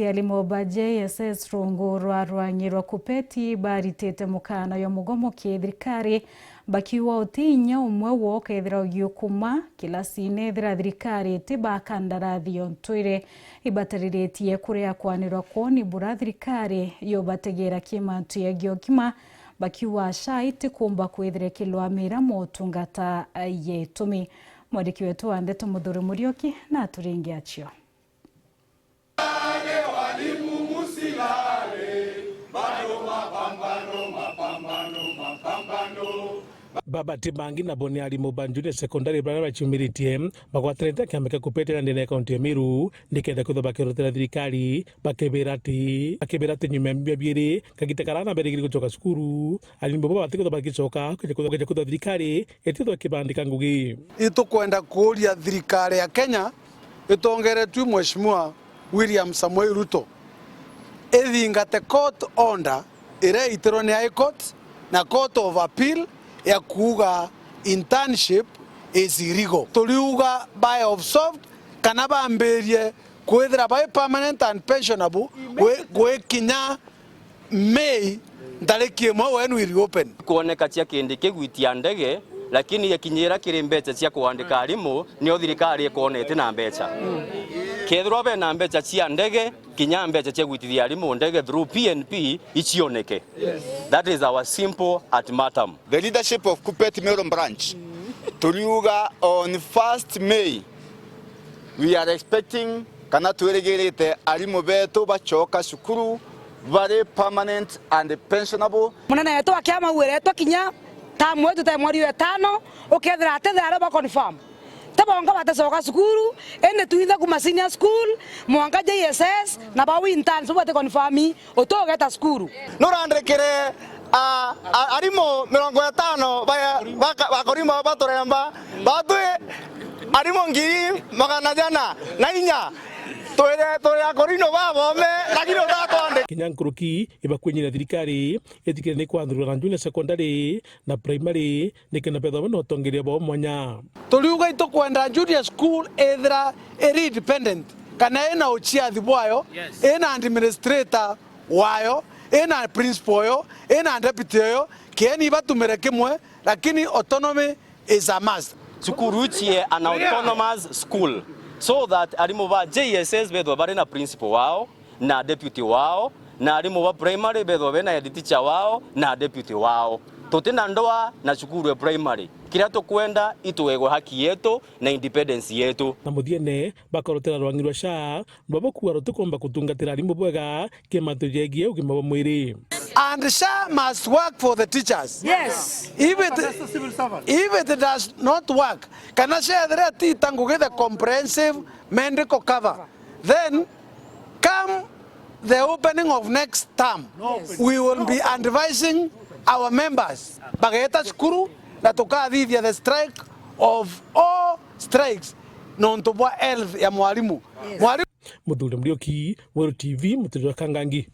Tialimo ba JSS rungu rwarwanyirwa kupeti baritete mukana yo mugomo kithirikari bakiwa utinya umwe wo kethira ugiukuma kilasine ithira thirikari tibakandarathi yontwire ibatariritie kuria kwanirwa kwoni bura thirikari yo bategera kimantu ya giokima bakiwa shaiti kumba kwithire kilwamira motungata yetumi mwandiki wetu wa Ndeto Muthuri Murioki na turingi achio. Baba Tibangi na boni alimu banjune sekondari bwana bachumiritie bagwatrete kameka kupetera ndene kaunti ya Miru nikenda kutho bakirotera thirikari bakeberati nyume mbiri kagitakarana berigiri kutoka skuru alimu baba batiko bakicoka kuja kutho thirikari etito kibandika ngugi itukwenda kuria thirikari ya Kenya itongeretwe Mheshimiwa William Samoei Ruto ethingate court order ire itiro ni High Court na Court of Appeal ya kuga internship is illegal. Tuliuga by of soft kana bamberie kwethira by permanent and pensionable kwe kinya May ntariki imwe when we reopen. Kuoneka cia kindi kigwitia ndege lakini yakinyira kiri mbeca cia kuandika arimu ni thirikari ikonete na mbeca. Kethirwa be na mbeca cia ndege kinya mbeca cia gwitithia arimu ndege through PNP ichioneke. That is our simple ultimatum. The leadership of Kuppet Meru branch tuliuga on 1st May we are expecting kana tueregerete arimu betu bachoka shukuru very permanent and pensionable. Munene wetu akiama uiretwo kinya tamu wetu ta mweri wa 5 ukethira atethara ba confirm tabonga batacoka sukuru ene tuitha kuma senior school mwanga JSS na ba wintan so bate confirm otogeta sukuru nurandrekere arimo 50 bakorima batoremba batwe arimo ngiri magana jana na inya tore akorino babome lakini utatwande kinyankuruki ibakwenyira thirikari etikire ni kwandurwa ranjune secondary na primary nikena betho no tongeria bo mwanya tuliuga itukwenda junior school ethira eri independent kana ena uchiathi bwayo ena administrator wayo ena principal yo ena deputy yo kieni batumire kimwe lakini autonomy is a must. Sukuru chie an autonomous school so that arimu ba JSS betho bari na principal wao na deputy wao na arimu ba primary betho bena head teacher wao na deputy wao tutina ndoa na sukuru ya primary kila tukwenda ituwego haki yetu na independence yetu na muthiene bakorotera rwangirwa sha babo kuaro tukomba kutungatira arimu bwega kimantu jegie ugima wa mwiri. And SHA must work for the teachers. yes If it does not work, can I share the tango get a comprehensive medical cover? Then come the opening of next term, we will be advising our members. Bageta skuru na tukadhivia the strike of all strikes non to bwa 11 ya mwalimu. Muthuri Murioki, World TV, Muthuri wa Kangangi.